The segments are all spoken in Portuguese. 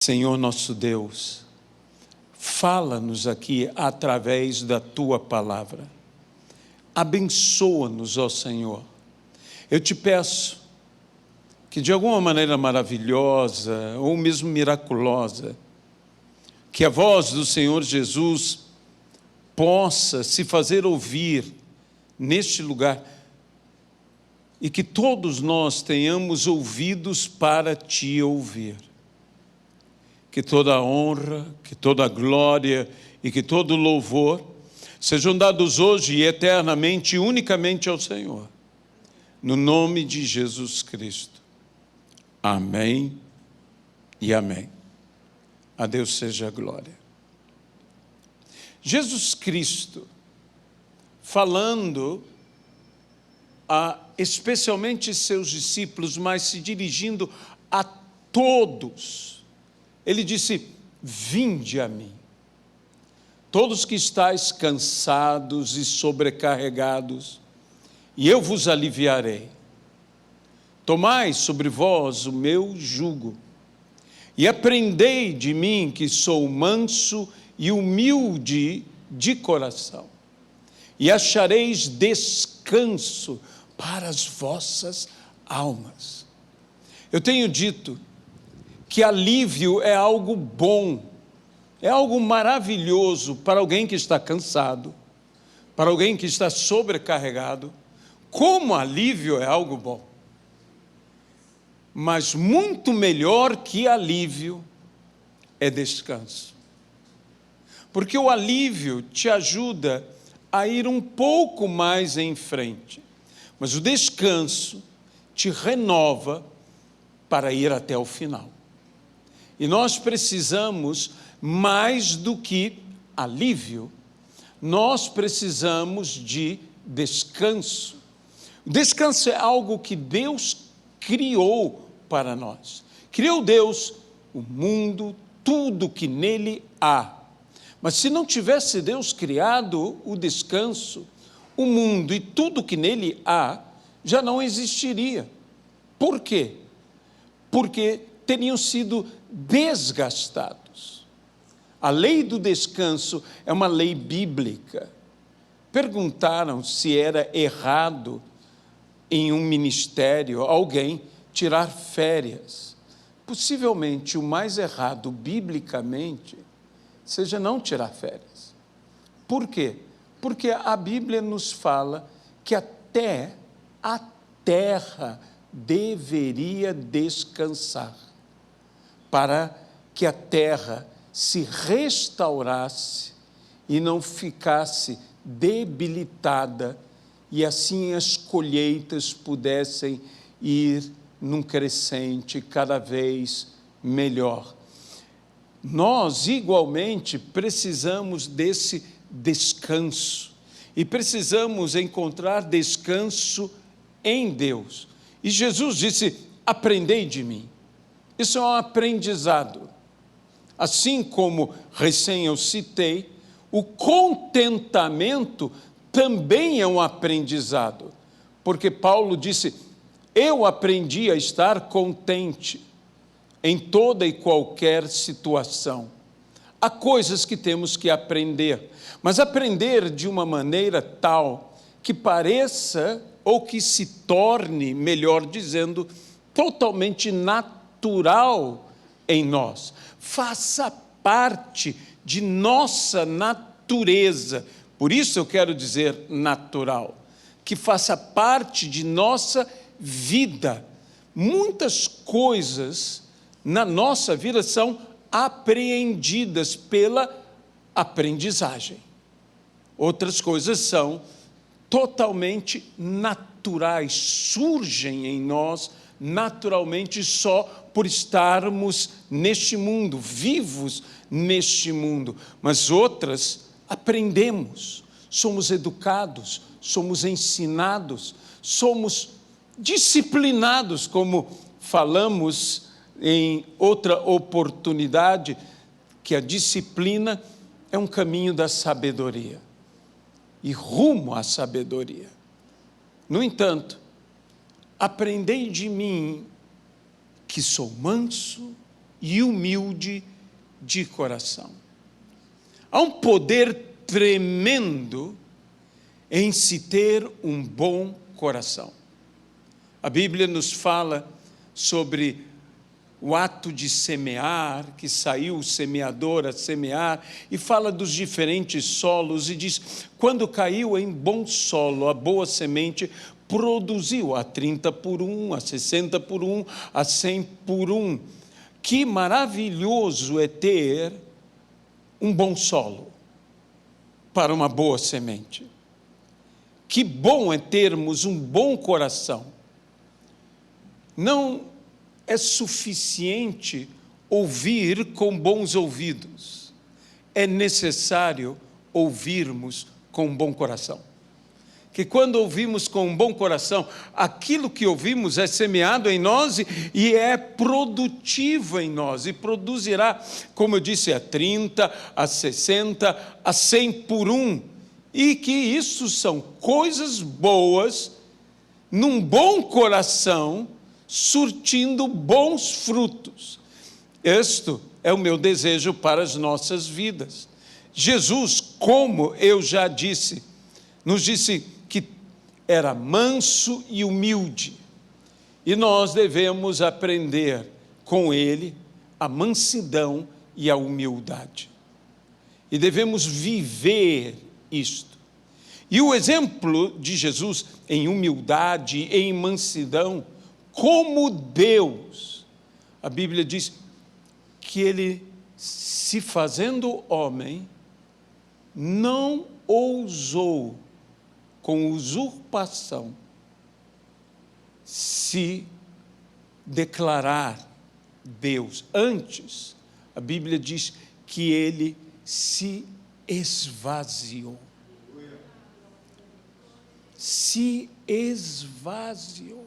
Senhor nosso Deus, fala-nos aqui através da Tua palavra. Abençoa-nos, ó Senhor. Eu te peço que de alguma maneira maravilhosa ou mesmo miraculosa, que a voz do Senhor Jesus possa se fazer ouvir neste lugar e que todos nós tenhamos ouvidos para te ouvir. Que toda a honra, que toda a glória e que todo o louvor sejam dados hoje e eternamente, unicamente ao Senhor. No nome de Jesus Cristo. Amém e amém. A Deus seja a glória. Jesus Cristo, falando a especialmente seus discípulos, mas se dirigindo a todos, ele disse: vinde a mim, todos que estáis cansados e sobrecarregados, e eu vos aliviarei. Tomai sobre vós o meu jugo, e aprendei de mim, que sou manso e humilde de coração, e achareis descanso para as vossas almas. Eu tenho dito que alívio é algo bom, é algo maravilhoso para alguém que está cansado, para alguém que está sobrecarregado. Como alívio é algo bom. Mas muito melhor que alívio é descanso. Porque o alívio te ajuda a ir um pouco mais em frente, mas o descanso te renova para ir até o final. E nós precisamos, mais do que alívio, nós precisamos de descanso. O descanso é algo que Deus criou para nós. Criou Deus o mundo, tudo que nele há. Mas se não tivesse Deus criado o descanso, o mundo e tudo que nele há já não existiria. Por quê? Porque teriam sido desgastados. A lei do descanso é uma lei bíblica. Perguntaram se era errado em um ministério alguém tirar férias. Possivelmente o mais errado biblicamente seja não tirar férias. Por quê? Porque a Bíblia nos fala que até a terra deveria descansar, para que a terra se restaurasse e não ficasse debilitada, e assim as colheitas pudessem ir num crescente cada vez melhor. Nós, igualmente, precisamos desse descanso, e precisamos encontrar descanso em Deus. E Jesus disse: aprendei de mim. Isso é um aprendizado. Assim como recém eu citei, o contentamento também é um aprendizado, porque Paulo disse: eu aprendi a estar contente em toda e qualquer situação. Há coisas que temos que aprender, mas aprender de uma maneira tal que pareça, ou que se torne, melhor dizendo, totalmente natural em nós. Faça parte de nossa natureza. Por isso eu quero dizer natural, que faça parte de nossa vida. Muitas coisas na nossa vida são apreendidas pela aprendizagem. Outras coisas são totalmente naturais, surgem em nós naturalmente só por estarmos neste mundo, vivos neste mundo. Mas outras aprendemos, somos educados, somos ensinados, somos disciplinados, como falamos em outra oportunidade, que a disciplina é um caminho da sabedoria e rumo à sabedoria. No entanto, aprendei de mim, que sou manso e humilde de coração. Há um poder tremendo em se ter um bom coração. A Bíblia nos fala sobre o ato de semear, que saiu o semeador a semear, e fala dos diferentes solos, e diz, quando caiu em bom solo, a boa semente produziu a 30 por 1, a 60 por 1, a 100 por 1. Que maravilhoso é ter um bom solo para uma boa semente. Que bom é termos um bom coração. Não é suficiente ouvir com bons ouvidos. É necessário ouvirmos com um bom coração. Que quando ouvimos com um bom coração, aquilo que ouvimos é semeado em nós e é produtivo em nós. E produzirá, como eu disse, a 30, a 60, a 100 por 1. E que isso são coisas boas, num bom coração, surtindo bons frutos. Este é o meu desejo para as nossas vidas. Jesus, como eu já disse, nos disse que era manso e humilde, e nós devemos aprender com ele a mansidão e a humildade, e devemos viver isto. E o exemplo de Jesus em humildade, em mansidão, como Deus, a Bíblia diz que ele, se fazendo homem, não ousou, com usurpação, se declarar Deus. Antes, a Bíblia diz que ele se esvaziou. Se esvaziou.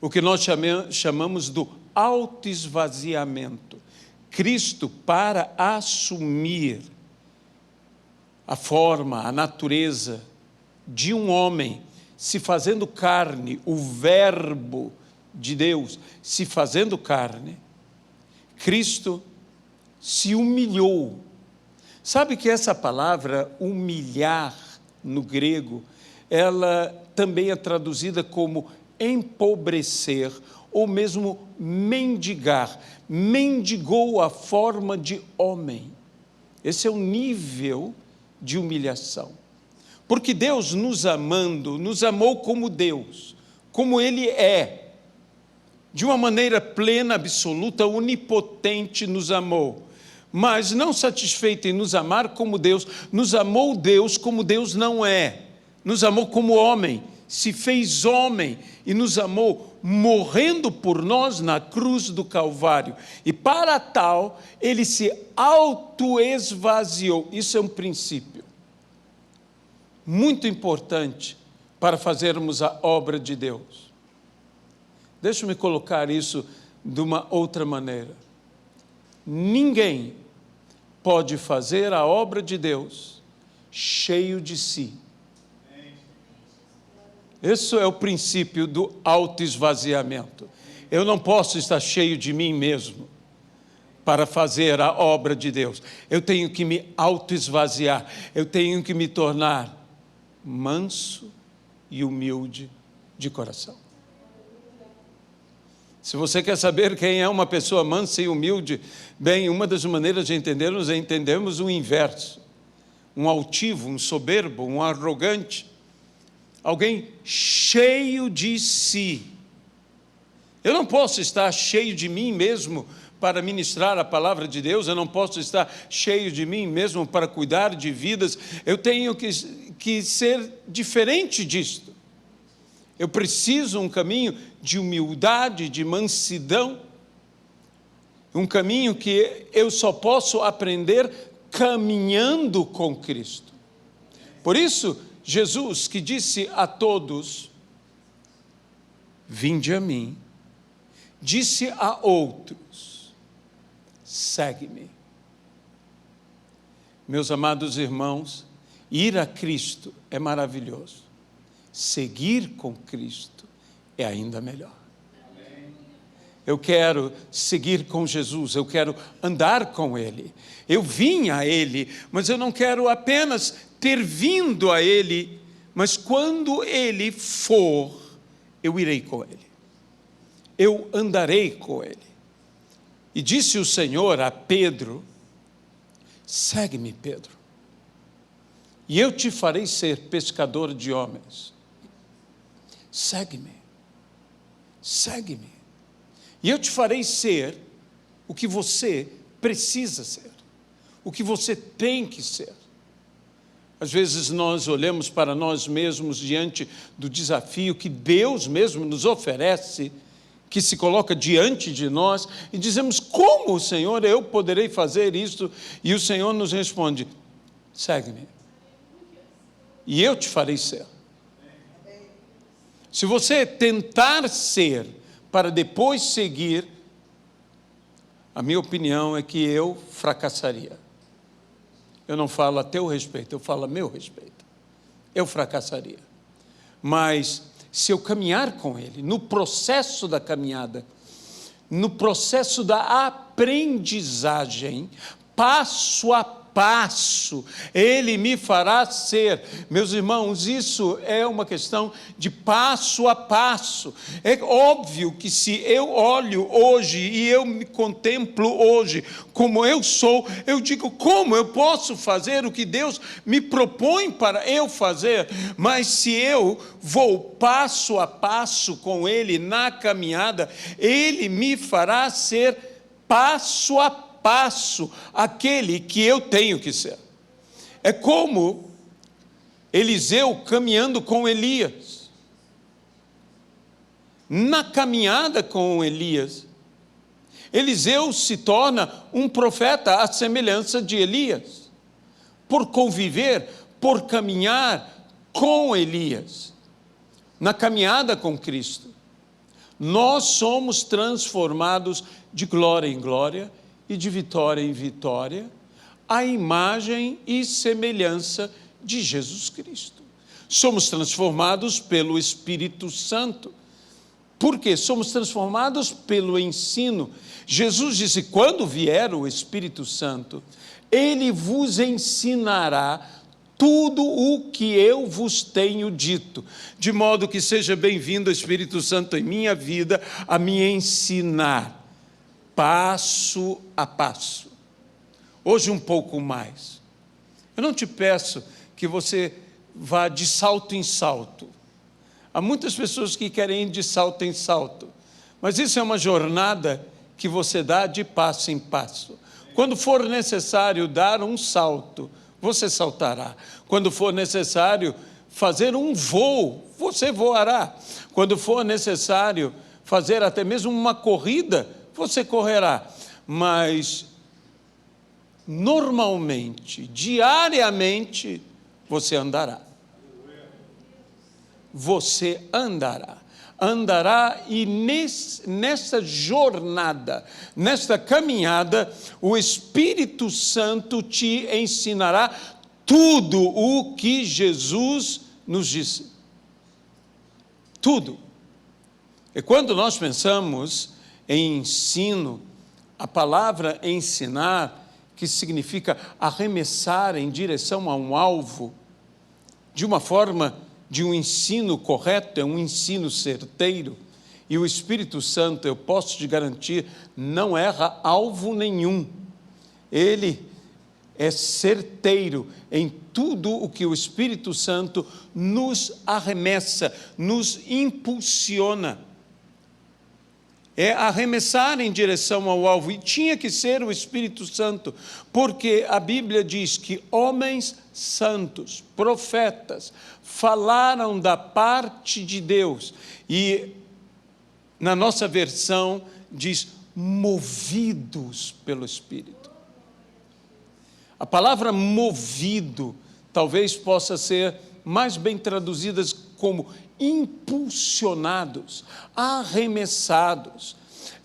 O que nós chamamos do autoesvaziamento. Cristo, para assumir a forma, a natureza de um homem, se fazendo carne, o verbo de Deus se fazendo carne, Cristo se humilhou. Sabe que essa palavra humilhar no grego, ela também é traduzida como empobrecer ou mesmo mendigar. Mendigou a forma de homem. Esse é o nível de humilhação. Porque Deus, nos amando, nos amou como Deus, como Ele é, de uma maneira plena, absoluta, onipotente, nos amou. Mas não satisfeito em nos amar como Deus, nos amou Deus como Deus não é. Nos amou como homem, se fez homem e nos amou morrendo por nós na cruz do Calvário. E para tal, ele se autoesvaziou. Isso é um princípio muito importante para fazermos a obra de Deus. Deixa-me colocar isso de uma outra maneira. Ninguém pode fazer a obra de Deus cheio de si. Esse é o princípio do autoesvaziamento. Eu não posso estar cheio de mim mesmo para fazer a obra de Deus. Eu tenho que me autoesvaziar. Eu tenho que me tornar manso e humilde de coração. Se você quer saber quem é uma pessoa mansa e humilde, bem, uma das maneiras de entendermos é entendermos o inverso. Um altivo, um soberbo, um arrogante. Alguém cheio de si. Eu não posso estar cheio de mim mesmo para ministrar a palavra de Deus, eu não posso estar cheio de mim mesmo para cuidar de vidas, eu tenho que ser diferente disto. Eu preciso um caminho de humildade, de mansidão, um caminho que eu só posso aprender caminhando com Cristo. Por isso, Jesus, que disse a todos, vinde a mim, disse a outros, segue-me. Meus amados irmãos, ir a Cristo é maravilhoso. Seguir com Cristo é ainda melhor. Eu quero seguir com Jesus, eu quero andar com Ele. Eu vim a Ele, mas eu não quero apenas ter vindo a Ele, mas quando Ele for, eu irei com Ele. Eu andarei com Ele. E disse o Senhor a Pedro: segue-me, Pedro, e eu te farei ser pescador de homens. Segue-me, segue-me. E eu te farei ser o que você precisa ser, o que você tem que ser. Às vezes nós olhamos para nós mesmos diante do desafio que Deus mesmo nos oferece, que se coloca diante de nós, e dizemos: como, Senhor, eu poderei fazer isso? E o Senhor nos responde: segue-me, e eu te farei ser. Se você tentar ser para depois seguir, a minha opinião é que eu fracassaria. Eu não falo a teu respeito, eu falo a meu respeito. Eu fracassaria. Mas se eu caminhar com Ele, no processo da caminhada, no processo da aprendizagem, passo a passo, Ele me fará ser. Meus irmãos, isso é uma questão de passo a passo. É óbvio que se eu olho hoje e eu me contemplo hoje como eu sou, eu digo: como eu posso fazer o que Deus me propõe para eu fazer? Mas se eu vou passo a passo com Ele na caminhada, Ele me fará ser passo a passo aquele que eu tenho que ser. É como Eliseu caminhando com Elias. Na caminhada com Elias, Eliseu se torna um profeta à semelhança de Elias, por conviver, por caminhar com Elias. Na caminhada com Cristo, nós somos transformados de glória em glória e de vitória em vitória, à imagem e semelhança de Jesus Cristo. Somos transformados pelo Espírito Santo. Por quê? Somos transformados pelo ensino. Jesus disse: quando vier o Espírito Santo, Ele vos ensinará tudo o que eu vos tenho dito, de modo que seja bem-vindo o Espírito Santo em minha vida a me ensinar, passo a passo. Hoje um pouco mais. Eu não te peço que você vá de salto em salto. Há muitas pessoas que querem ir de salto em salto, mas isso é uma jornada que você dá de passo em passo. Quando for necessário dar um salto, você saltará. Quando for necessário fazer um voo, você voará. Quando for necessário fazer até mesmo uma corrida, você correrá. Mas normalmente, diariamente, você andará. Você andará. Andará, e nessa jornada, nesta caminhada, o Espírito Santo te ensinará tudo o que Jesus nos disse. Tudo. E quando nós pensamos em ensino, a palavra ensinar, que significa arremessar em direção a um alvo, de uma forma de um ensino correto, é um ensino certeiro, e o Espírito Santo, eu posso te garantir, não erra alvo nenhum. Ele é certeiro em tudo o que o Espírito Santo nos arremessa, nos impulsiona. É arremessar em direção ao alvo, e tinha que ser o Espírito Santo, porque a Bíblia diz que homens santos, profetas, falaram da parte de Deus, e na nossa versão diz movidos pelo Espírito. A palavra movido talvez possa ser mais bem traduzida como impulsionados, arremessados,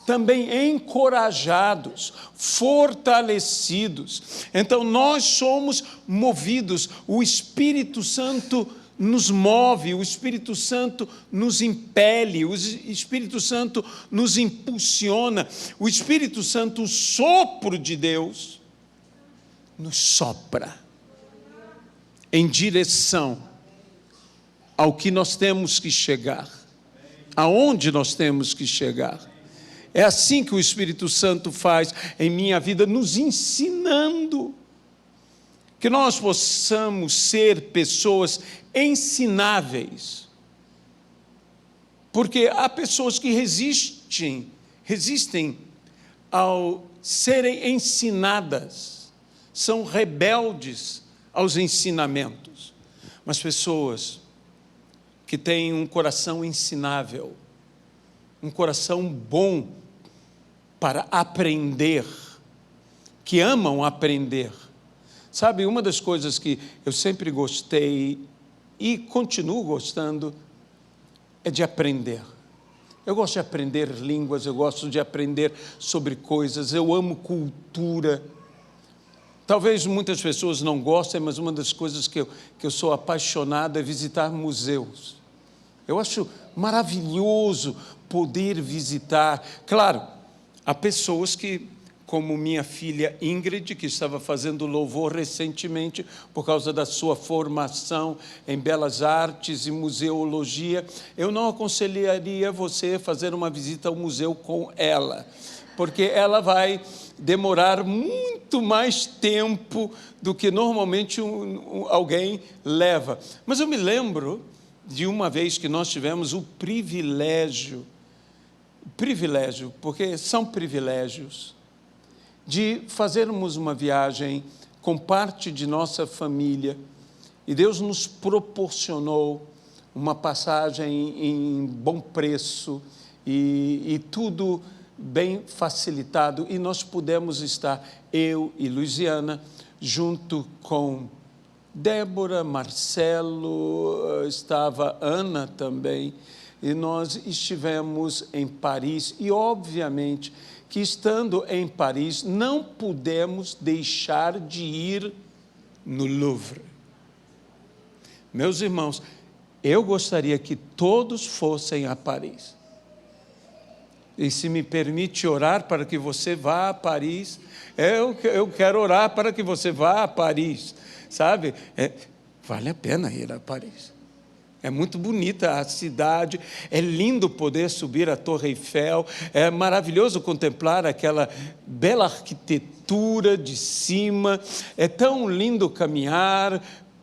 também encorajados, fortalecidos. Então nós somos movidos, o Espírito Santo nos move, o Espírito Santo nos impele, o Espírito Santo nos impulsiona, o Espírito Santo, o sopro de Deus, nos sopra em direção ao que nós temos que chegar, aonde nós temos que chegar. É assim que o Espírito Santo faz em minha vida, nos ensinando, que nós possamos ser pessoas ensináveis, porque há pessoas que resistem ao serem ensinadas, são rebeldes aos ensinamentos, mas pessoas que têm um coração ensinável, um coração bom para aprender, que amam aprender. Sabe, uma das coisas que eu sempre gostei e continuo gostando é de aprender. Eu gosto de aprender línguas, eu gosto de aprender sobre coisas, eu amo cultura. Talvez muitas pessoas não gostem, mas uma das coisas que eu sou apaixonado é visitar museus. Eu acho maravilhoso poder visitar. Claro, há pessoas que, como minha filha Ingrid, que estava fazendo louvor recentemente por causa da sua formação em belas artes e museologia, eu não aconselharia você a fazer uma visita ao museu com ela, porque ela vai demorar muito mais tempo do que normalmente alguém leva. Mas eu me lembro de uma vez que nós tivemos o privilégio, porque são privilégios, de fazermos uma viagem com parte de nossa família, e Deus nos proporcionou uma passagem em bom preço, e tudo bem facilitado, e nós pudemos estar, eu e Luiziana, junto com Débora, Marcelo, estava Ana também, e nós estivemos em Paris, e obviamente que estando em Paris, não pudemos deixar de ir no Louvre. Meus irmãos, eu gostaria que todos fossem a Paris. E se me permite orar para que você vá a Paris, eu quero orar para que você vá a Paris, sabe? Vale a pena ir a Paris. É muito bonita a cidade, é lindo poder subir a Torre Eiffel, é maravilhoso contemplar aquela bela arquitetura de cima, é tão lindo caminhar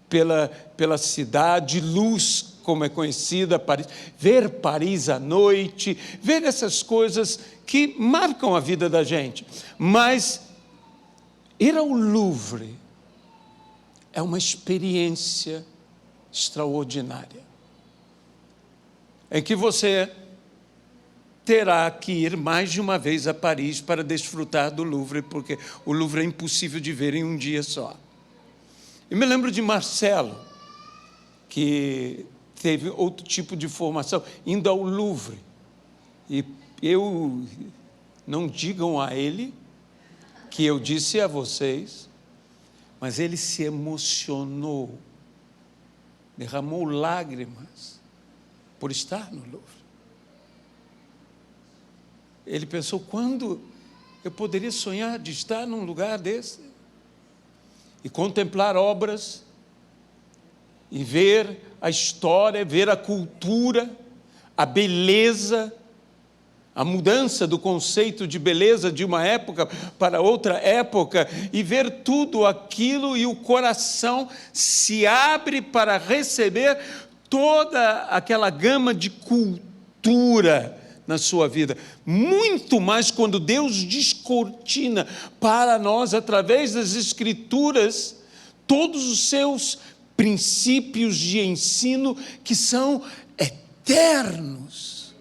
pela cidade, luz, como é conhecida Paris, ver Paris à noite, ver essas coisas que marcam a vida da gente. Mas ir ao Louvre é uma experiência extraordinária, em que você terá que ir mais de uma vez a Paris para desfrutar do Louvre, porque o Louvre é impossível de ver em um dia só. Eu me lembro de Marcelo, que teve outro tipo de formação, indo ao Louvre, e não digam a ele que eu disse a vocês, mas ele se emocionou, derramou lágrimas por estar no Louvre. Ele pensou, quando eu poderia sonhar de estar num lugar desse? E contemplar obras, e ver a história, ver a cultura, a beleza, a mudança do conceito de beleza de uma época para outra época, e ver tudo aquilo, e o coração se abre para receber toda aquela gama de cultura na sua vida. Muito mais quando Deus descortina para nós, através das Escrituras, todos os seus princípios de ensino que são eternos.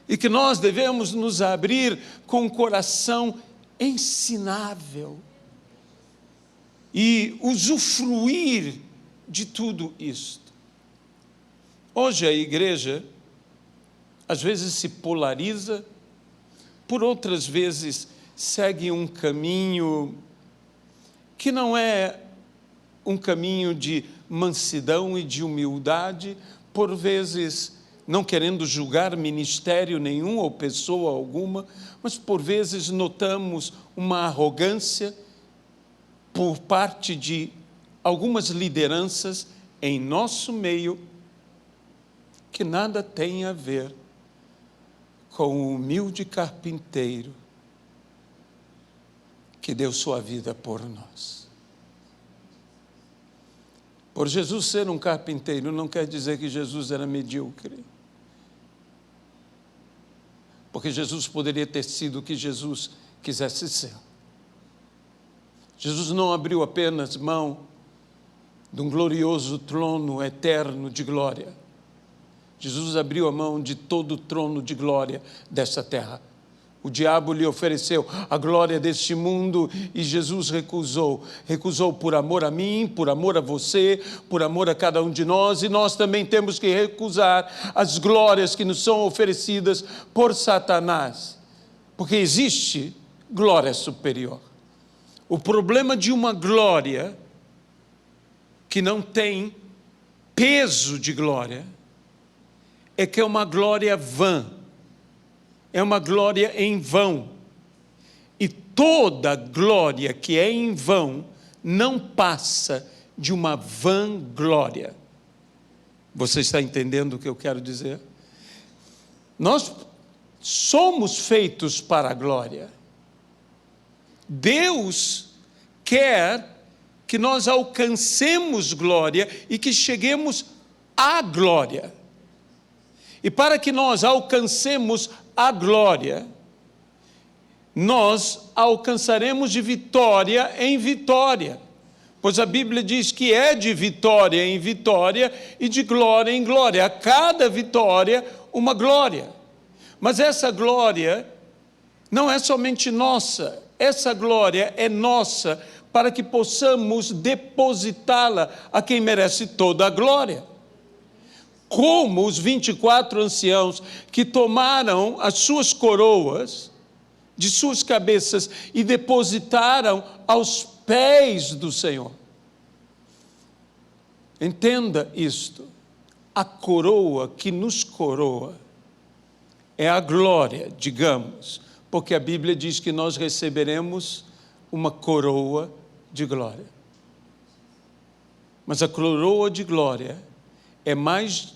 E que nós devemos nos abrir com um coração ensinável e usufruir de tudo isto. Hoje a igreja às vezes se polariza, por outras vezes segue um caminho que não é um caminho de mansidão e de humildade, por vezes não querendo julgar ministério nenhum ou pessoa alguma, mas por vezes notamos uma arrogância por parte de algumas lideranças em nosso meio, que nada tem a ver com o humilde carpinteiro que deu sua vida por nós. Por Jesus ser um carpinteiro não quer dizer que Jesus era medíocre. Porque Jesus poderia ter sido o que Jesus quisesse ser. Jesus não abriu apenas mão de um glorioso trono eterno de glória. Jesus abriu a mão de todo o trono de glória dessa terra. O diabo lhe ofereceu a glória deste mundo e Jesus recusou. Recusou por amor a mim, por amor a você, por amor a cada um de nós. E nós também temos que recusar as glórias que nos são oferecidas por Satanás. Porque existe glória superior. O problema de uma glória que não tem peso de glória é que é uma glória vã. É uma glória em vão. E toda glória que é em vão não passa de uma vã glória. Você está entendendo o que eu quero dizer? Nós somos feitos para a glória. Deus quer que nós alcancemos glória e que cheguemos à glória. E para que nós alcancemos a glória, nós alcançaremos de vitória em vitória, pois a Bíblia diz que é de vitória em vitória e de glória em glória, a cada vitória uma glória. Mas essa glória não é somente nossa, essa glória é nossa para que possamos depositá-la a quem merece toda a glória. Como os 24 anciãos que tomaram as suas coroas de suas cabeças e depositaram aos pés do Senhor. Entenda isto, a coroa que nos coroa é a glória, digamos, porque a Bíblia diz que nós receberemos uma coroa de glória. Mas a coroa de glória é mais...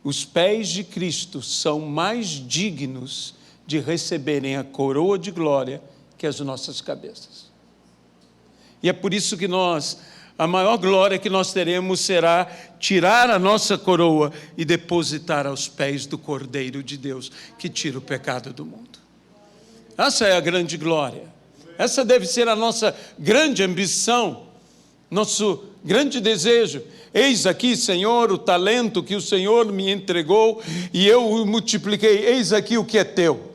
Os pés de Cristo são mais dignos de receberem a coroa de glória que as nossas cabeças. E é por isso que a maior glória que nós teremos será tirar a nossa coroa e depositar aos pés do Cordeiro de Deus, que tira o pecado do mundo. Essa é a grande glória. Essa deve ser a nossa grande ambição, nosso grande desejo. Eis aqui, Senhor, o talento que o Senhor me entregou e eu o multipliquei. Eis aqui o que é teu.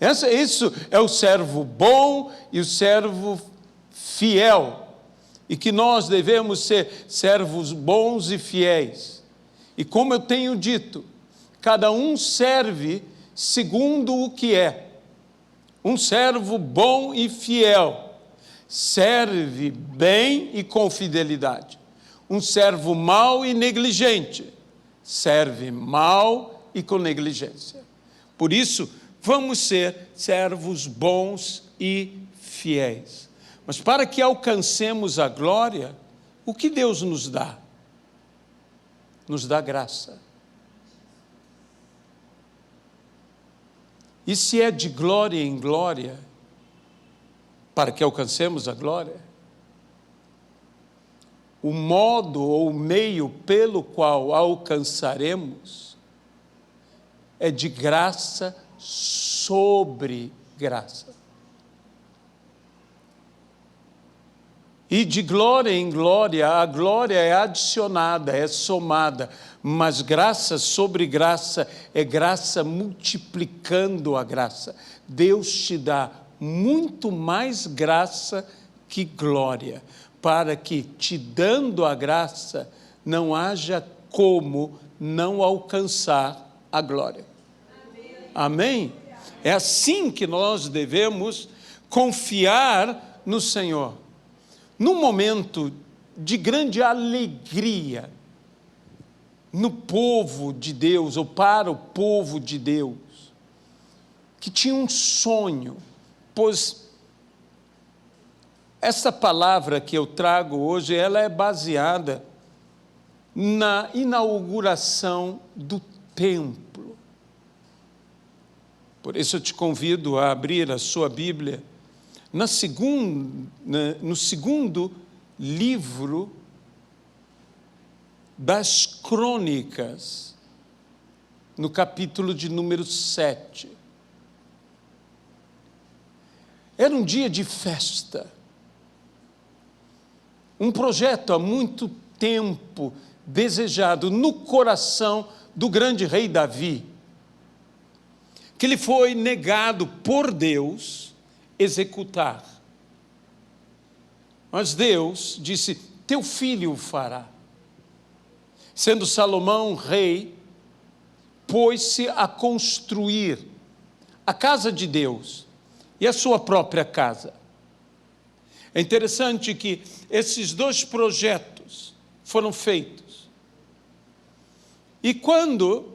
Isso é o servo bom e o servo fiel. E que nós devemos ser servos bons e fiéis. E como eu tenho dito, cada um serve segundo o que é. Um servo bom e fiel serve bem e com fidelidade. Um servo mau e negligente serve mal e com negligência. Por isso, vamos ser servos bons e fiéis. Mas para que alcancemos a glória, o que Deus nos dá? Nos dá graça. E se é de glória em glória, para que alcancemos a glória, o modo ou o meio pelo qual alcançaremos é de graça sobre graça. E de glória em glória, a glória é adicionada, é somada, mas graça sobre graça é graça multiplicando a graça. Deus te dá muito mais graça que glória, para que, te dando a graça, não haja como não alcançar a glória. Amém? É assim que nós devemos confiar no Senhor. No momento de grande alegria no povo de Deus, ou para o povo de Deus, que tinha um sonho, pois essa palavra que eu trago hoje, ela é baseada na inauguração do templo. Por isso eu te convido a abrir a sua Bíblia no segundo livro das Crônicas, no capítulo de número 7. Era um dia de festa, um projeto há muito tempo desejado no coração do grande rei Davi, que lhe foi negado por Deus executar. Mas Deus disse: teu filho o fará. Sendo Salomão rei, pôs-se a construir a casa de Deus e a sua própria casa. É interessante que esses dois projetos foram feitos. E quando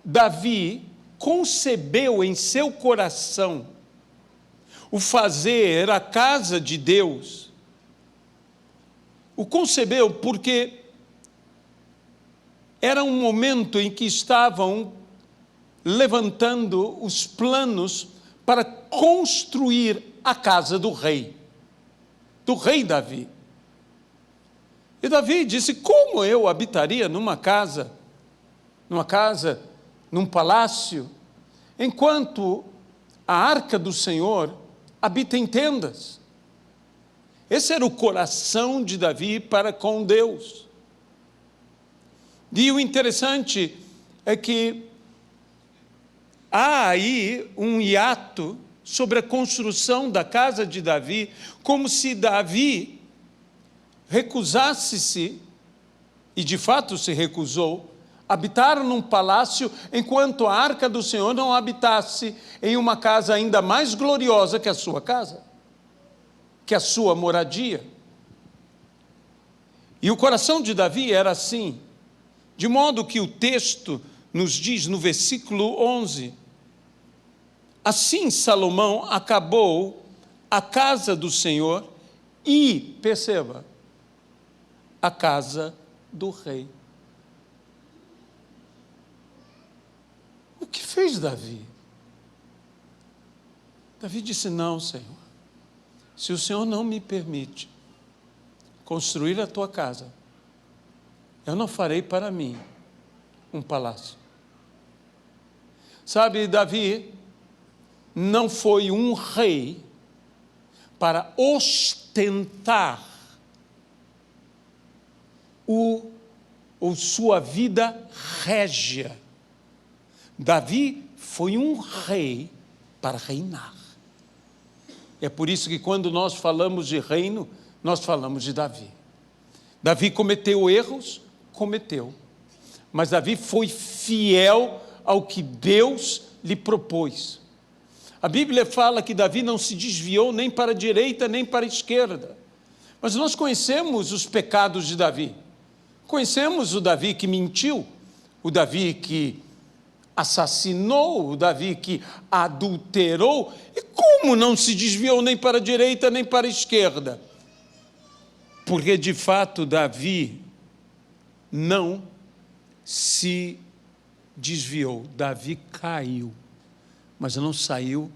Davi concebeu em seu coração o fazer a casa de Deus, o concebeu porque era um momento em que estavam levantando os planos para construir a casa do rei Davi. E Davi disse: como eu habitaria num palácio, enquanto a arca do Senhor habita em tendas? Esse era o coração de Davi para com Deus. E o interessante é que há aí um hiato sobre a construção da casa de Davi, como se Davi recusasse-se, e de fato se recusou, habitar num palácio, enquanto a arca do Senhor não habitasse em uma casa ainda mais gloriosa que a sua casa, que a sua moradia. E o coração de Davi era assim, de modo que o texto nos diz no versículo 11, assim Salomão acabou a casa do Senhor e, perceba, a casa do rei. O que fez Davi? Davi disse: não, Senhor, se o Senhor não me permite construir a tua casa, eu não farei para mim um palácio. Sabe, Davi não foi um rei para ostentar sua vida régia. Davi foi um rei para reinar. É por isso que quando nós falamos de reino, nós falamos de Davi. Davi cometeu erros? Cometeu. Mas Davi foi fiel ao que Deus lhe propôs. A Bíblia fala que Davi não se desviou nem para a direita nem para a esquerda. Mas nós conhecemos os pecados de Davi. Conhecemos o Davi que mentiu, o Davi que assassinou, o Davi que adulterou. E como não se desviou nem para a direita nem para a esquerda? Porque de fato Davi não se desviou. Davi caiu, mas não saiu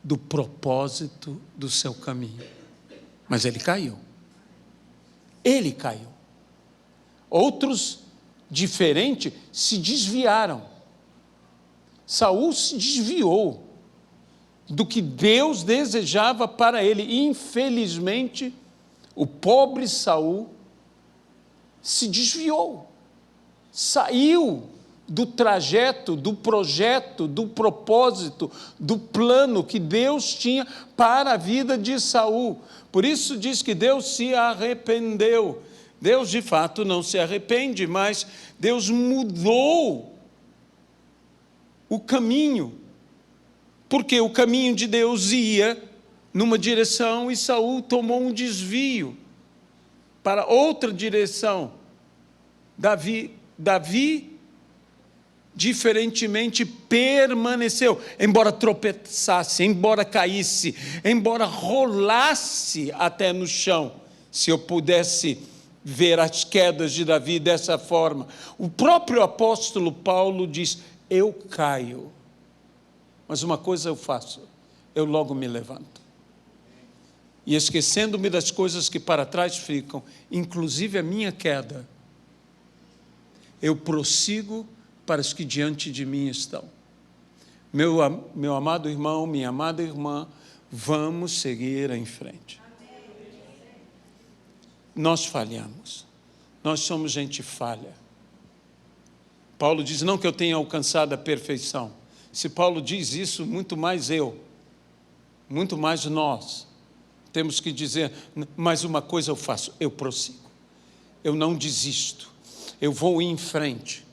do propósito do seu caminho. Mas ele caiu. Ele caiu. Outros, diferente, se desviaram. Saul se desviou do que Deus desejava para ele. E, infelizmente, o pobre Saul se desviou. Saiu do trajeto, do projeto, do propósito, do plano que Deus tinha para a vida de Saul. Por isso diz que Deus se arrependeu. Deus, de fato, não se arrepende, mas Deus mudou o caminho, porque o caminho de Deus ia numa direção e Saul tomou um desvio. para outra direção. Davi, diferentemente, permaneceu, embora tropeçasse, embora caísse, embora rolasse até no chão. Se eu pudesse ver as quedas de Davi dessa forma, o próprio apóstolo Paulo diz: eu caio, mas uma coisa eu faço, eu logo me levanto. E esquecendo-me das coisas que para trás ficam, inclusive a minha queda, eu prossigo para os que diante de mim estão. Meu amado irmão, minha amada irmã, vamos seguir em frente. Nós falhamos, nós somos gente falha. Paulo diz, não que eu tenha alcançado a perfeição. Se Paulo diz isso, muito mais eu, muito mais nós. Temos que dizer, mas uma coisa eu faço, eu prossigo, eu não desisto, eu vou em frente,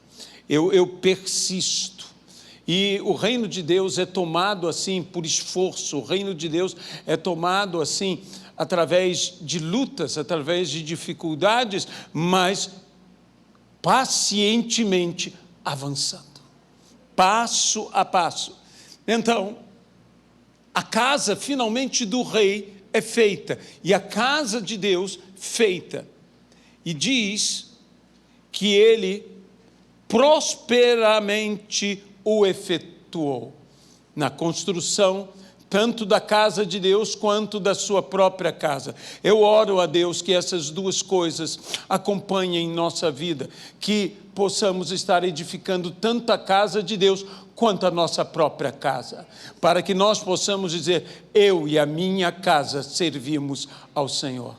eu persisto. E o reino de Deus é tomado assim por esforço, o reino de Deus é tomado assim através de lutas, através de dificuldades, mas pacientemente avançando, passo a passo. Então, a casa finalmente do rei é feita, e a casa de Deus feita. E diz que ele prosperamente o efetuou na construção tanto da casa de Deus quanto da sua própria casa. Eu oro a Deus que essas duas coisas acompanhem nossa vida, que possamos estar edificando tanto a casa de Deus quanto a nossa própria casa, para que nós possamos dizer, eu e a minha casa servimos ao Senhor.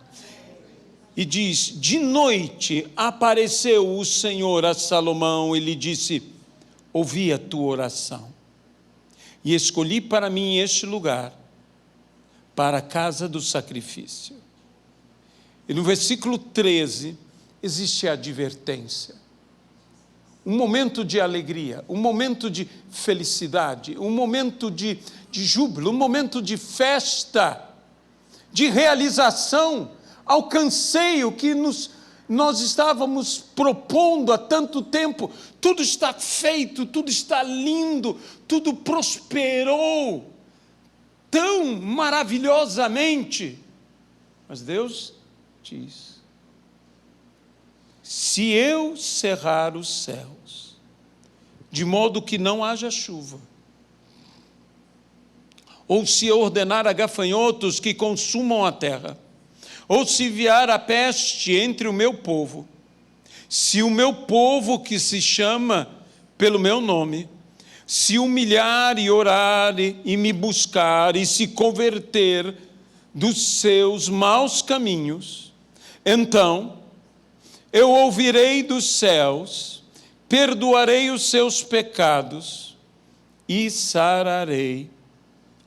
E diz, de noite apareceu o Senhor a Salomão e lhe disse, ouvi a tua oração, e escolhi para mim este lugar, para a casa do sacrifício. E no versículo 13, existe a advertência. Um momento de alegria, um momento de felicidade, um momento de júbilo, um momento de festa, de realização. Alcancei o que nós estávamos propondo há tanto tempo, tudo está feito, tudo está lindo, tudo prosperou tão maravilhosamente. Mas Deus diz, se eu cerrar os céus, de modo que não haja chuva, ou se eu ordenar a gafanhotos que consumam a terra, ou se enviar a peste entre o meu povo, se o meu povo que se chama pelo meu nome, se humilhar e orar e me buscar e se converter dos seus maus caminhos, então eu ouvirei dos céus, perdoarei os seus pecados e sararei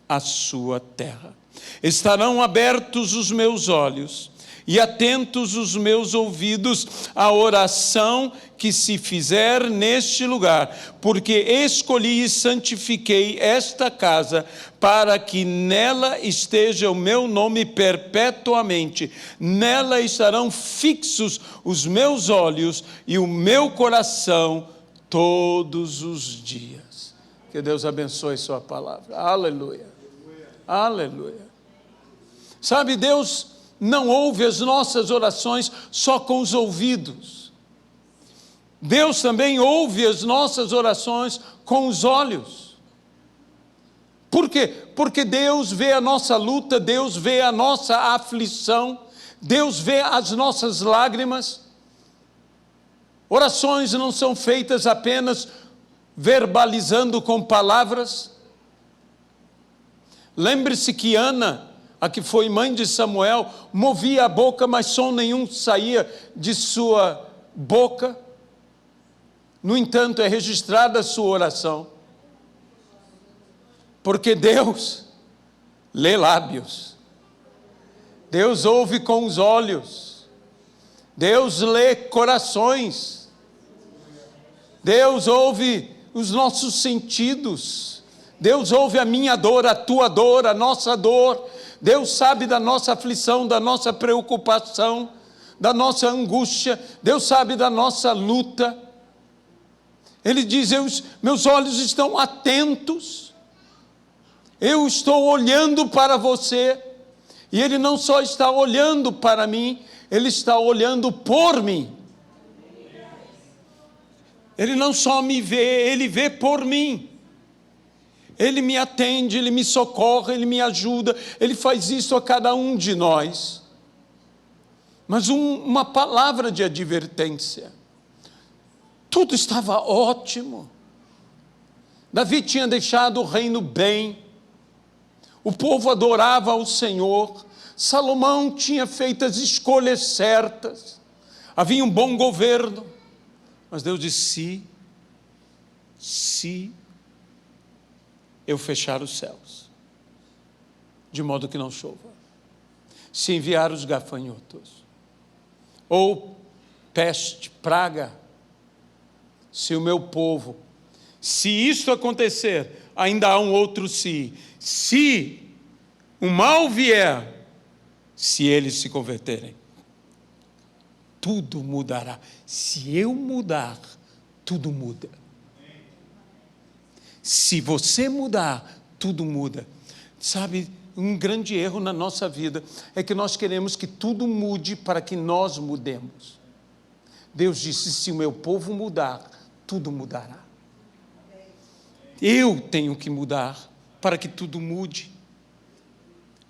a sua terra. Estarão abertos os meus olhos e atentos os meus ouvidos à oração que se fizer neste lugar, porque escolhi e santifiquei esta casa para que nela esteja o meu nome perpetuamente. Nela estarão fixos os meus olhos e o meu coração todos os dias. Que Deus abençoe sua palavra. Aleluia. Aleluia. Sabe, Deus não ouve as nossas orações só com os ouvidos. Deus também ouve as nossas orações com os olhos. Por quê? Porque Deus vê a nossa luta, Deus vê a nossa aflição, Deus vê as nossas lágrimas. Orações não são feitas apenas verbalizando com palavras. Lembre-se que Ana, a que foi mãe de Samuel, movia a boca, mas som nenhum saía de sua boca. No entanto, é registrada a sua oração, porque Deus lê lábios, Deus ouve com os olhos, Deus lê corações, Deus ouve os nossos sentidos, Deus ouve a minha dor, a tua dor, a nossa dor. Deus sabe da nossa aflição, da nossa preocupação, da nossa angústia, Deus sabe da nossa luta. Ele diz: meus olhos estão atentos, eu estou olhando para você. E Ele não só está olhando para mim, Ele está olhando por mim. Ele não só me vê, Ele vê por mim. Ele me atende, Ele me socorre, Ele me ajuda, Ele faz isso a cada um de nós. Mas uma palavra de advertência. Tudo estava ótimo. Davi tinha deixado o reino bem. O povo adorava ao Senhor. Salomão tinha feito as escolhas certas. Havia um bom governo. Mas Deus disse: se eu fechar os céus, de modo que não chova, se enviar os gafanhotos, ou peste, praga, se o meu povo, se isto acontecer, ainda há um outro se o mal vier, se eles se converterem, tudo mudará. Se eu mudar, tudo muda. Se você mudar, tudo muda. Sabe, um grande erro na nossa vida é que nós queremos que tudo mude para que nós mudemos. Deus disse: se o meu povo mudar, tudo mudará. Eu tenho que mudar para que tudo mude.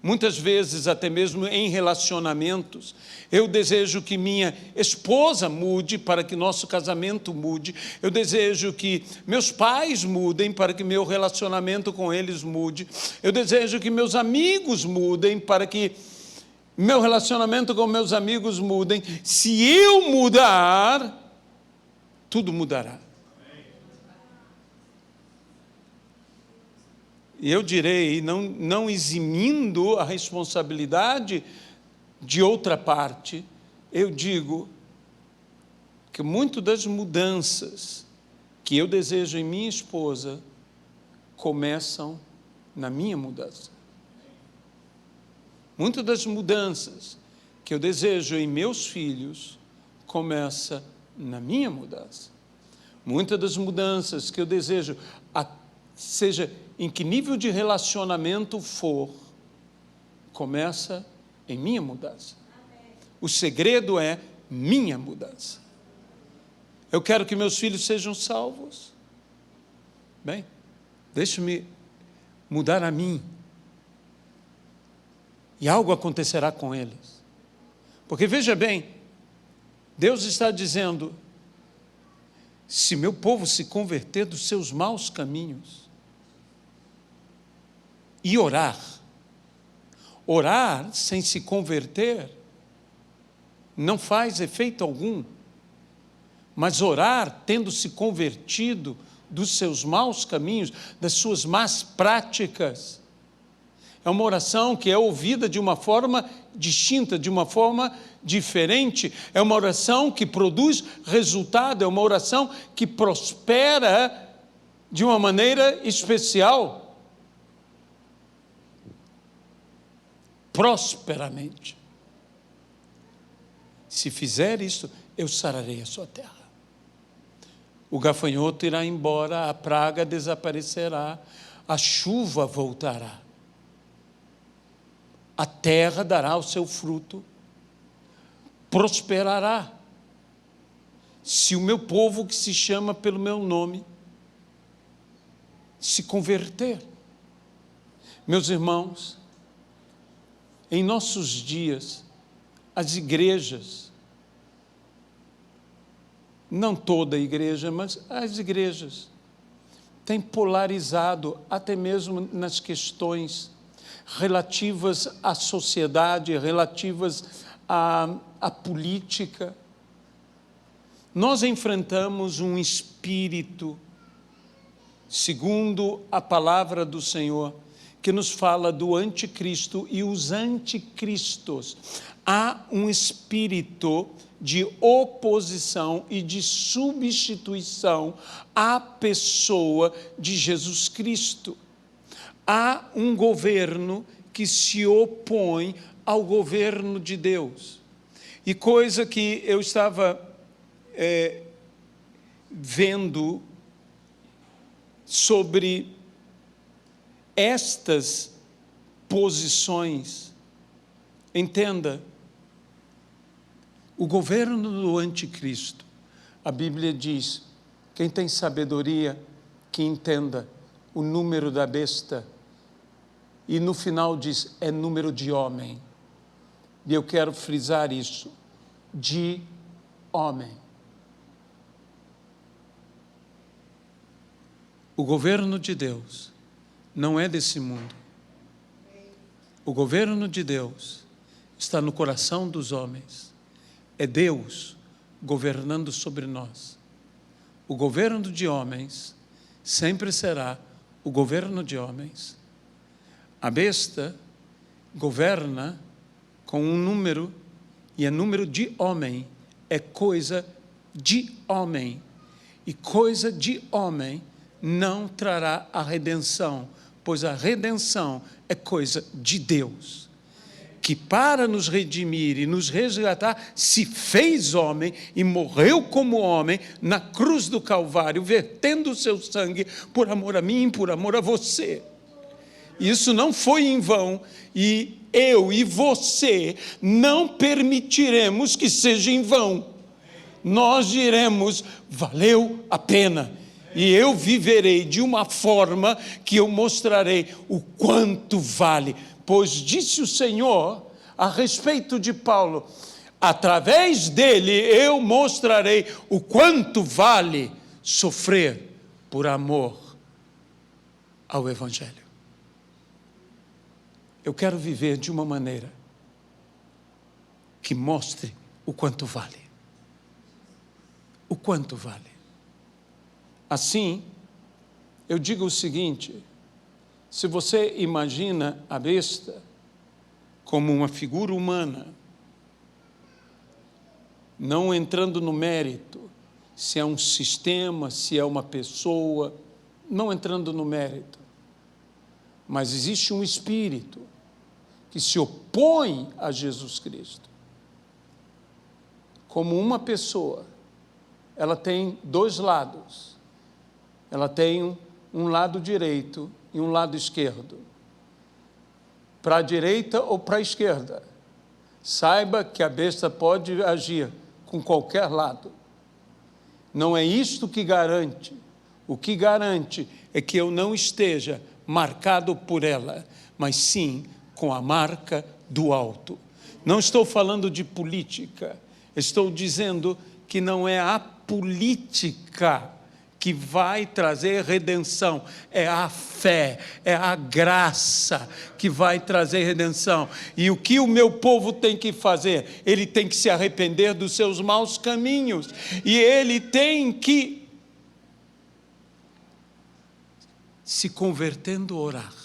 Muitas vezes, até mesmo em relacionamentos, eu desejo que minha esposa mude para que nosso casamento mude. Eu desejo que meus pais mudem para que meu relacionamento com eles mude. Eu desejo que meus amigos mudem para que meu relacionamento com meus amigos mudem. Se eu mudar, tudo mudará. E eu direi, não eximindo a responsabilidade de outra parte, eu digo que muitas das mudanças que eu desejo em minha esposa começam na minha mudança. Muitas das mudanças que eu desejo em meus filhos começam na minha mudança. Muitas das mudanças que eu desejo, seja em que nível de relacionamento for, começa em minha mudança. O segredo é minha mudança. Eu quero que meus filhos sejam salvos. Bem, deixe-me mudar a mim. E algo acontecerá com eles. Porque veja bem, Deus está dizendo: se meu povo se converter dos seus maus caminhos, e orar sem se converter não faz efeito algum, mas orar tendo se convertido dos seus maus caminhos, das suas más práticas, é uma oração que é ouvida de uma forma distinta, de uma forma diferente, é uma oração que produz resultado, é uma oração que prospera de uma maneira especial. Prosperamente. Se fizer isto, eu sararei a sua terra. O gafanhoto irá embora, a praga desaparecerá, a chuva voltará. A terra dará o seu fruto, prosperará. Se o meu povo, que se chama pelo meu nome, se converter. Meus irmãos, em nossos dias, as igrejas, não toda a igreja, mas as igrejas, têm polarizado até mesmo nas questões relativas à sociedade, relativas à política. Nós enfrentamos um espírito, segundo a palavra do Senhor, que nos fala do anticristo e os anticristos. Há um espírito de oposição e de substituição à pessoa de Jesus Cristo. Há um governo que se opõe ao governo de Deus. E coisa que eu estava vendo sobre estas posições. Entenda, o governo do anticristo, a Bíblia diz, quem tem sabedoria, que entenda o número da besta, e no final diz, é número de homem. E eu quero frisar isso, de homem. O governo de Deus não é desse mundo. O governo de Deus está no coração dos homens. É Deus governando sobre nós. O governo de homens sempre será o governo de homens. A besta governa com um número, e é número de homem, é coisa de homem. E coisa de homem não trará a redenção, pois a redenção é coisa de Deus, que para nos redimir e nos resgatar, se fez homem e morreu como homem na cruz do Calvário, vertendo o seu sangue por amor a mim e por amor a você. Isso não foi em vão, e eu e você não permitiremos que seja em vão. Nós diremos, valeu a pena. E eu viverei de uma forma que eu mostrarei o quanto vale. Pois disse o Senhor a respeito de Paulo, através dele eu mostrarei o quanto vale sofrer por amor ao Evangelho. Eu quero viver de uma maneira que mostre o quanto vale. O quanto vale. Assim, eu digo o seguinte, se você imagina a besta como uma figura humana, não entrando no mérito, se é um sistema, se é uma pessoa, não entrando no mérito, mas existe um espírito que se opõe a Jesus Cristo. Como uma pessoa, ela tem dois lados. Ela tem um lado direito e um lado esquerdo. Para a direita ou para a esquerda. Saiba que a besta pode agir com qualquer lado. Não é isto que garante. O que garante é que eu não esteja marcado por ela, mas sim com a marca do alto. Não estou falando de política, estou dizendo que não é a política que vai trazer redenção, é a fé, é a graça que vai trazer redenção. E o que o meu povo tem que fazer? Ele tem que se arrepender dos seus maus caminhos, e ele tem que se convertendo, orar.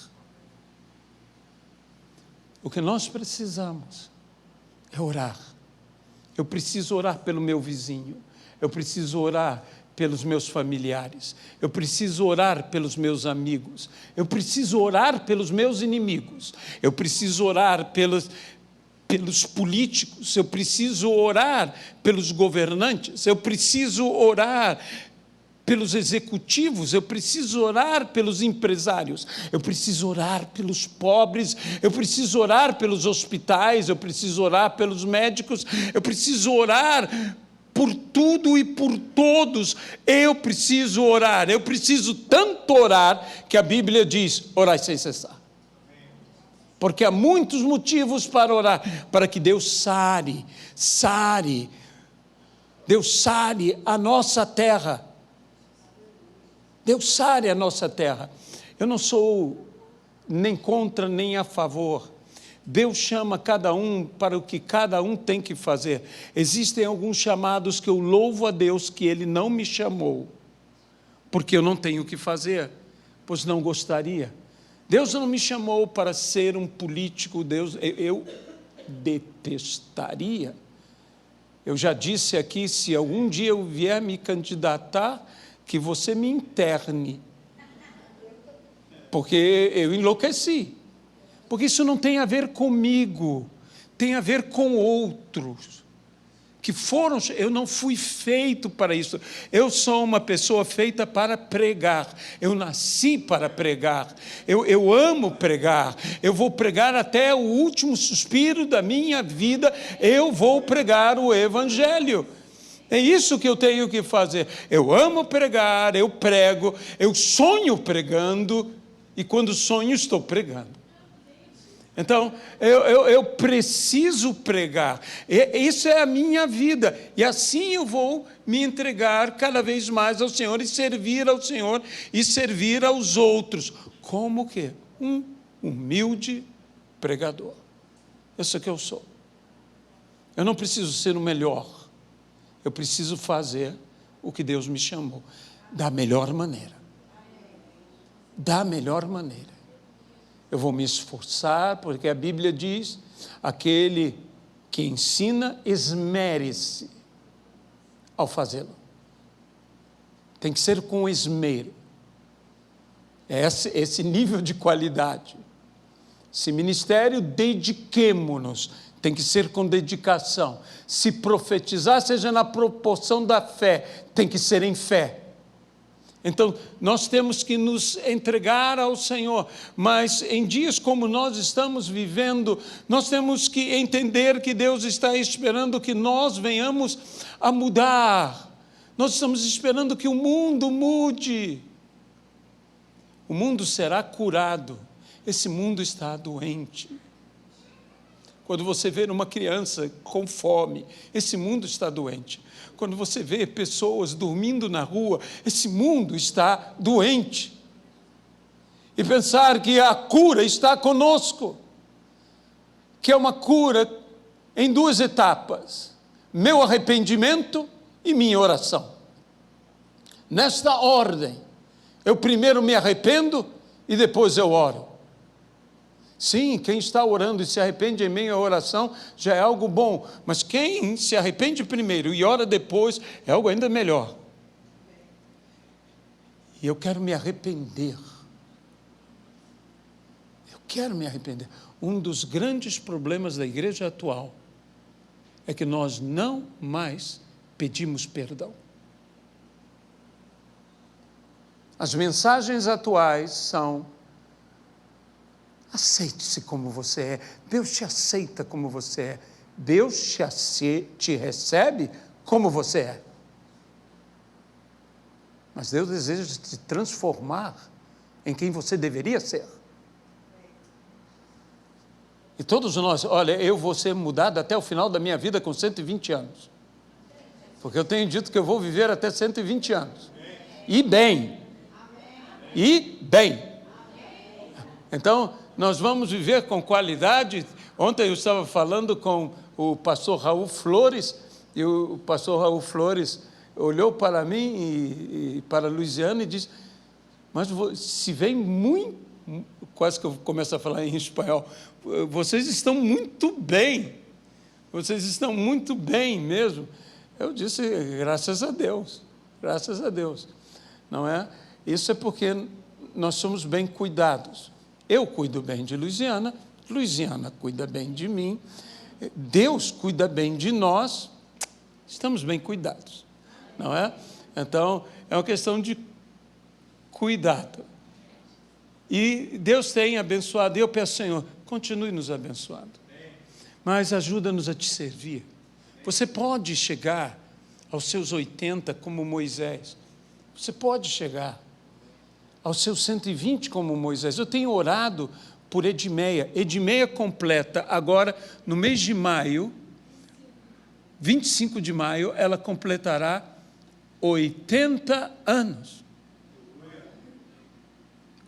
O que nós precisamos é orar. Eu preciso orar pelo meu vizinho, eu preciso orar pelos meus familiares, eu preciso orar pelos meus amigos, eu preciso orar pelos meus inimigos, eu preciso orar pelos políticos, eu preciso orar pelos governantes, eu preciso orar pelos executivos, eu preciso orar pelos empresários, eu preciso orar pelos pobres, eu preciso orar pelos hospitais, eu preciso orar pelos médicos, eu preciso orar por tudo e por todos. Eu preciso orar, eu preciso tanto orar que a Bíblia diz, orai sem cessar. Porque há muitos motivos para orar, para que Deus sare a nossa terra. Deus sare a nossa terra. Eu não sou nem contra nem a favor. Deus chama cada um para o que cada um tem que fazer. Existem alguns chamados que eu louvo a Deus que Ele não me chamou, porque eu não tenho o que fazer, pois não gostaria. Deus não me chamou para ser um político, eu detestaria. Eu já disse aqui, se algum dia eu vier me candidatar, que você me interne, porque eu enlouqueci. Porque isso não tem a ver comigo, tem a ver com outros. eu não fui feito para isso. Eu sou uma pessoa feita para pregar. Eu nasci para pregar. Eu amo pregar. Eu vou pregar até o último suspiro da minha vida. Eu vou pregar o Evangelho. É isso que eu tenho que fazer. Eu amo pregar, eu prego, eu sonho pregando, e quando sonho, estou pregando. Então, eu preciso pregar. Isso é a minha vida. E assim eu vou me entregar cada vez mais ao Senhor e servir ao Senhor e servir aos outros. Como que? Um humilde pregador. Isso que eu sou. Eu não preciso ser o melhor. Eu preciso fazer o que Deus me chamou. Da melhor maneira. Da melhor maneira. Eu vou me esforçar, porque a Bíblia diz, aquele que ensina, esmere-se ao fazê-lo. Tem que ser com esmero. É esse nível de qualidade. Esse ministério, dediquemo-nos. Tem que ser com dedicação. Se profetizar, seja na proporção da fé. Tem que ser em fé. Então, nós temos que nos entregar ao Senhor, mas em dias como nós estamos vivendo, nós temos que entender que Deus está esperando que nós venhamos a mudar. Nós estamos esperando que o mundo mude. O mundo será curado. Esse mundo está doente. Quando você vê uma criança com fome, esse mundo está doente. Quando você vê pessoas dormindo na rua, esse mundo está doente. E pensar que a cura está conosco, que é uma cura em 2 etapas: meu arrependimento e minha oração. Nesta ordem, eu primeiro me arrependo e depois eu oro. Sim, quem está orando e se arrepende em meio à oração já é algo bom, mas quem se arrepende primeiro e ora depois é algo ainda melhor. E eu quero me arrepender. Eu quero me arrepender. Um dos grandes problemas da igreja atual é que nós não mais pedimos perdão. As mensagens atuais são: aceite-se como você é. Deus te aceita como você é. Deus te recebe como você é. Mas Deus deseja te transformar em quem você deveria ser. E todos nós, olha, eu vou ser mudado até o final da minha vida com 120 anos. Porque eu tenho dito que eu vou viver até 120 anos. E bem. E bem. Então, nós vamos viver com qualidade. Ontem eu estava falando com o pastor Raul Flores, e o pastor Raul Flores olhou para mim e para a Luiziana e disse: mas se vem muito, quase que eu começo a falar em espanhol, vocês estão muito bem, vocês estão muito bem mesmo. Eu disse: graças a Deus, não é? Isso é porque nós somos bem cuidados. Eu cuido bem de Luiziana, Luiziana cuida bem de mim, Deus cuida bem de nós, estamos bem cuidados, não é? Então, é uma questão de cuidado. E Deus tem abençoado, e eu peço, Senhor, continue nos abençoando, mas ajuda-nos a te servir. Você pode chegar aos seus 80 como Moisés, você pode chegar aos seus 120 como Moisés. Eu tenho orado por Edmeia. Edmeia completa agora, no mês de maio, 25 de maio, ela completará 80 anos.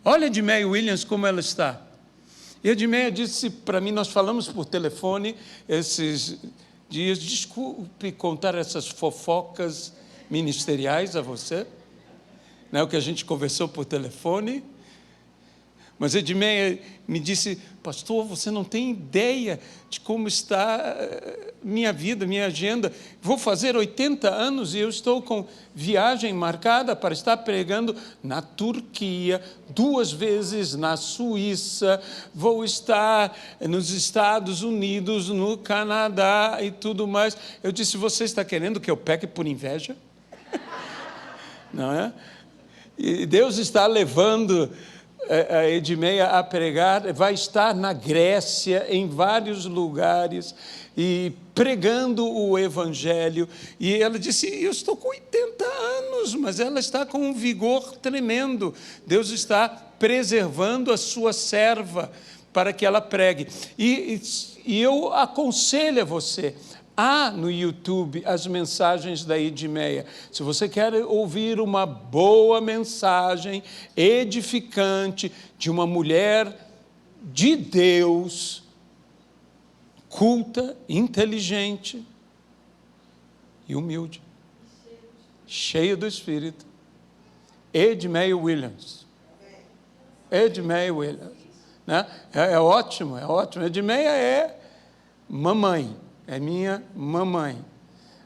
Olha Edmeia Williams como ela está. E Edmeia disse para mim, nós falamos por telefone esses dias, desculpe contar essas fofocas ministeriais a você, não é o que a gente conversou por telefone, Mas Edmeia me disse, pastor, você não tem ideia de como está minha vida, minha agenda. Vou fazer 80 anos e eu estou com viagem marcada para estar pregando na Turquia, 2 vezes na Suíça, vou estar nos Estados Unidos, no Canadá e tudo mais. Eu disse, você está querendo que eu peque por inveja? Não é? E Deus está levando a Edmeia a pregar, vai estar na Grécia, em vários lugares, e pregando o Evangelho. E ela disse, eu estou com 80 anos, mas ela está com um vigor tremendo. Deus está preservando a sua serva para que ela pregue. E eu aconselho a você, há no YouTube as mensagens da Edmeia. Se você quer ouvir uma boa mensagem edificante de uma mulher de Deus, culta, inteligente e humilde, cheia do Espírito, Edmeia Williams. Edmeia Williams. Né? É ótimo, é ótimo. Edmeia é mamãe. É minha mamãe.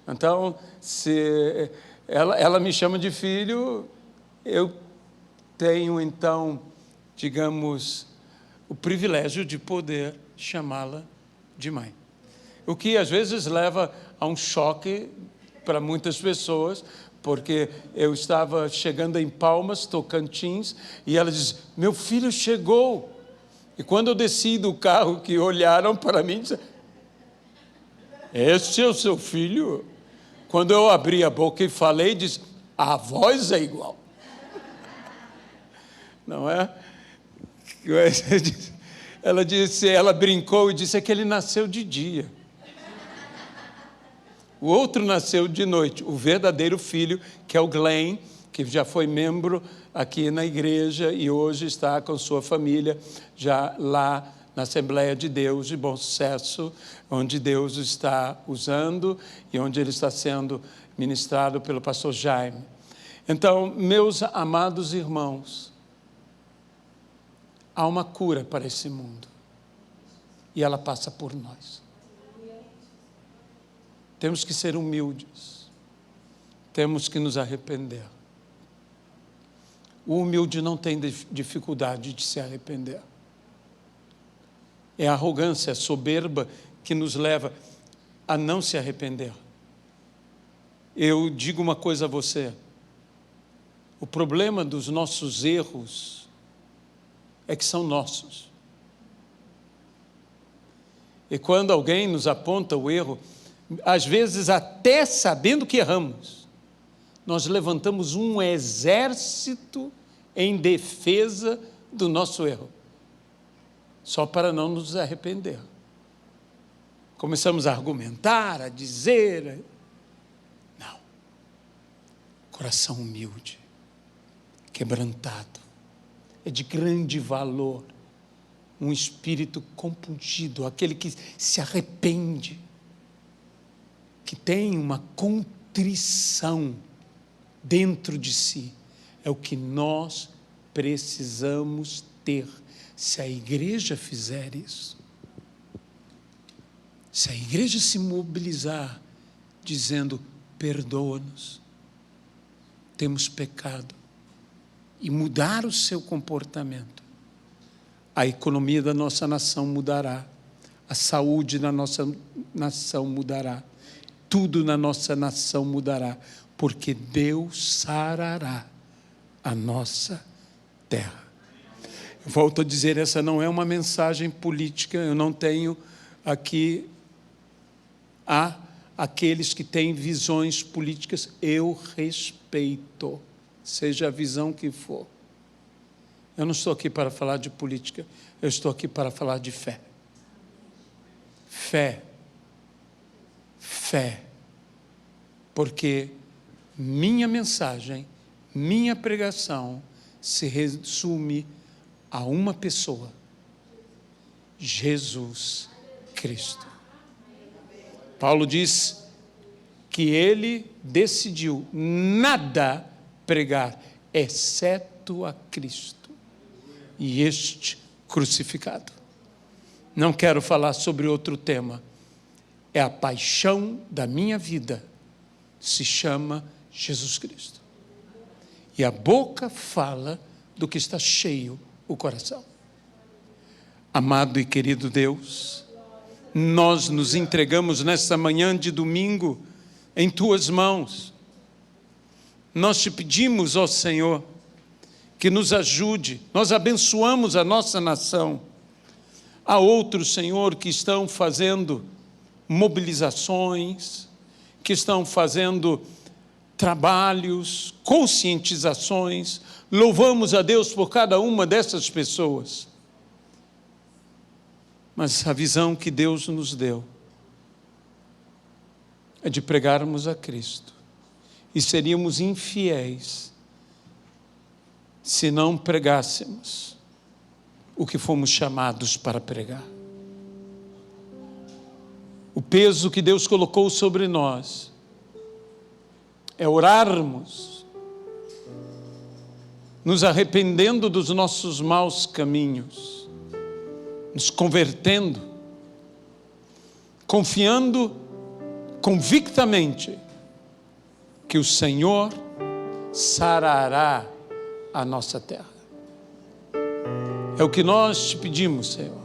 Então, se ela me chama de filho, eu tenho, então, digamos, o privilégio de poder chamá-la de mãe. O que, às vezes, leva a um choque para muitas pessoas, porque eu estava chegando em Palmas, Tocantins, e ela diz, meu filho chegou. E quando eu desci do carro, que olharam para mim e disseram, esse é o seu filho? Quando eu abri a boca e falei, disse, a voz é igual. Não é? Ela disse, ela brincou e disse, é que ele nasceu de dia. O outro nasceu de noite, o verdadeiro filho, que é o Glenn, que já foi membro aqui na igreja e hoje está com sua família já lá na Assembleia de Deus de Bom Sucesso, onde Deus está usando e onde ele está sendo ministrado pelo pastor Jaime. Então, meus amados irmãos, há uma cura para esse mundo e ela passa por nós. Temos que ser humildes, temos que nos arrepender. O humilde não tem dificuldade de se arrepender. É a arrogância, a soberba que nos leva a não se arrepender. Eu digo uma coisa a você, o problema dos nossos erros é que são nossos. E quando alguém nos aponta o erro, às vezes até sabendo que erramos, nós levantamos um exército em defesa do nosso erro, só para não nos arrepender. Começamos a argumentar, a dizer, não, coração humilde, quebrantado, é de grande valor, um espírito compungido, aquele que se arrepende, que tem uma contrição dentro de si, é o que nós precisamos ter. Se a igreja fizer isso, se a igreja se mobilizar, dizendo, perdoa-nos, temos pecado, e mudar o seu comportamento, a economia da nossa nação mudará, a saúde da nossa nação mudará, tudo na nossa nação mudará, porque Deus sarará a nossa terra. Eu volto a dizer, essa não é uma mensagem política, eu não tenho aqui, há aqueles que têm visões políticas, eu respeito, seja a visão que for. Eu não estou aqui para falar de política, eu estou aqui para falar de fé. Fé. Fé. Porque minha mensagem, minha pregação se resume a uma pessoa, Jesus Cristo. Paulo diz que ele decidiu nada pregar, exceto a Cristo e este crucificado. Não quero falar sobre outro tema. É a paixão da minha vida. Se chama Jesus Cristo. E a boca fala do que está cheio o coração. Amado e querido Deus, nós nos entregamos nesta manhã de domingo em Tuas mãos. Nós te pedimos, ó Senhor, que nos ajude. Nós abençoamos a nossa nação. Há outros, Senhor, que estão fazendo mobilizações, que estão fazendo trabalhos, conscientizações. Louvamos a Deus por cada uma dessas pessoas. Mas a visão que Deus nos deu é de pregarmos a Cristo. E seríamos infiéis se não pregássemos o que fomos chamados para pregar. O peso que Deus colocou sobre nós é orarmos, nos arrependendo dos nossos maus caminhos, nos convertendo, confiando convictamente que o Senhor sarará a nossa terra. É o que nós te pedimos, Senhor.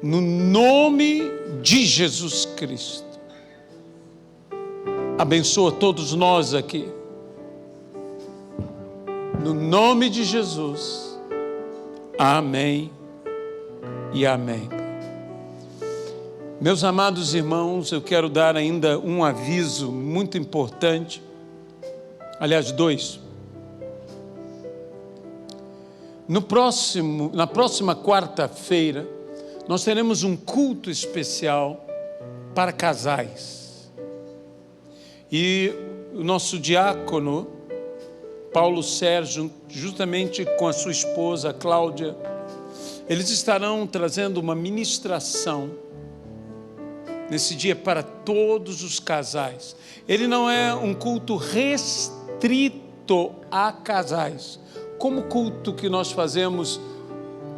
No nome de Jesus Cristo. Abençoa todos nós aqui. No nome de Jesus. Amém e amém. Meus amados irmãos, eu quero dar ainda um aviso muito importante. Aliás, dois. Na próxima quarta-feira, nós teremos um culto especial para casais. E o nosso diácono, Paulo Sérgio, justamente com a sua esposa, Cláudia, eles estarão trazendo uma ministração nesse dia para todos os casais. Ele não é um culto restrito a casais, como o culto que nós fazemos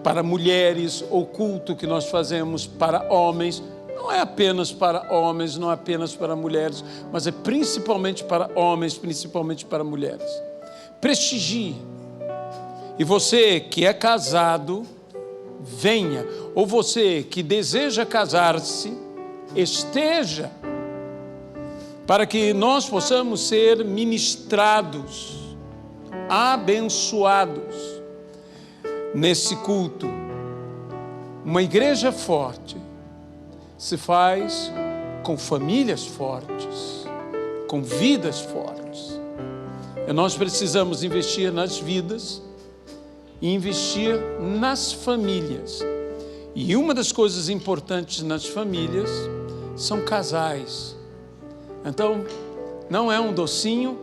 para mulheres, ou culto que nós fazemos para homens. Não é apenas para homens, não é apenas para mulheres, mas é principalmente para homens, principalmente para mulheres. Prestigie. E você que é casado, venha. Ou você que deseja casar-se, esteja, para que nós possamos ser ministrados, abençoados nesse culto. Uma igreja forte se faz com famílias fortes, com vidas fortes. E nós precisamos investir nas vidas e investir nas famílias. E uma das coisas importantes nas famílias são casais. Então, não é um docinho,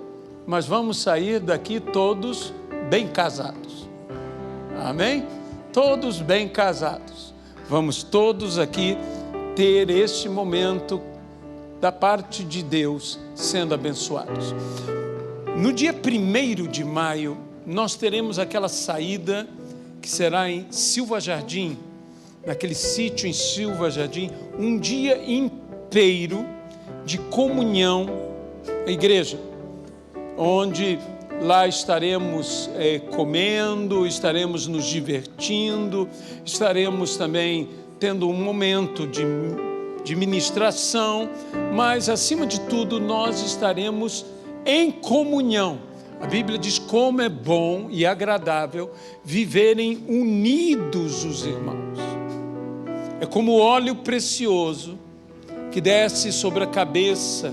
mas vamos sair daqui todos bem casados. Amém? Todos bem casados. Vamos todos aqui ter este momento da parte de Deus sendo abençoados. No dia 1º de maio, nós teremos aquela saída que será em Silva Jardim, naquele sítio em Silva Jardim, um dia inteiro de comunhão à igreja, onde lá estaremos comendo, estaremos nos divertindo, estaremos também tendo um momento de ministração, mas acima de tudo nós estaremos em comunhão. A Bíblia diz como é bom e agradável viverem unidos os irmãos. É como o óleo precioso que desce sobre a cabeça,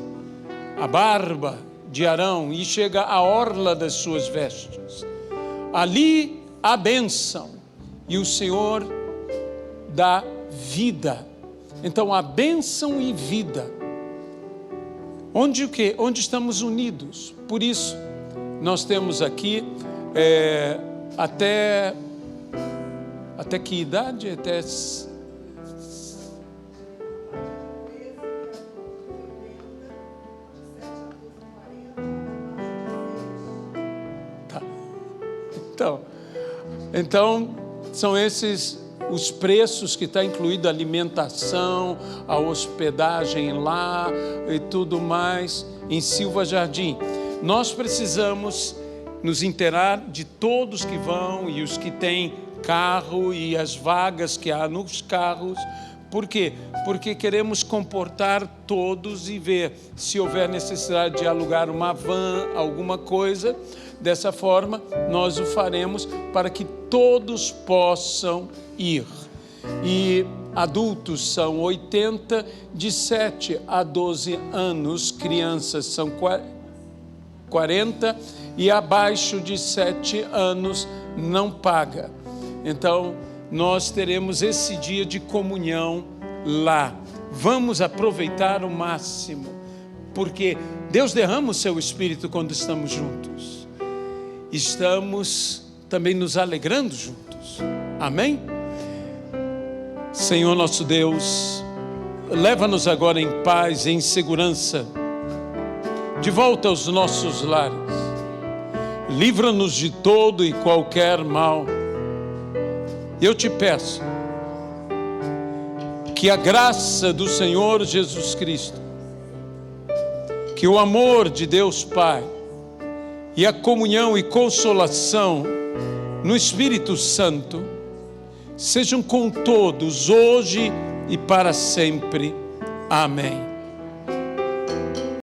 a barba de Arão e chega à orla das suas vestes. Ali a bênção e o Senhor dá vida. Então a bênção e vida. Onde o quê? Onde estamos unidos. Por isso nós temos aqui até que idade? Até Então, são esses os preços que está incluído a alimentação, a hospedagem lá e tudo mais em Silva Jardim. Nós precisamos nos inteirar de todos que vão e os que têm carro e as vagas que há nos carros. Por quê? Porque queremos comportar todos e ver se houver necessidade de alugar uma van, alguma coisa. Dessa forma, nós o faremos para que todos possam ir. E adultos são 80, de 7 a 12 anos, crianças são 40 e abaixo de 7 anos não paga. Então, nós teremos esse dia de comunhão lá. Vamos aproveitar o máximo, porque Deus derrama o seu Espírito quando estamos juntos. Estamos também nos alegrando juntos. Amém? Senhor nosso Deus, leva-nos agora em paz, em segurança, de volta aos nossos lares. Livra-nos de todo e qualquer mal. Eu te peço que a graça do Senhor Jesus Cristo, que o amor de Deus Pai e a comunhão e consolação no Espírito Santo sejam com todos hoje e para sempre. Amém.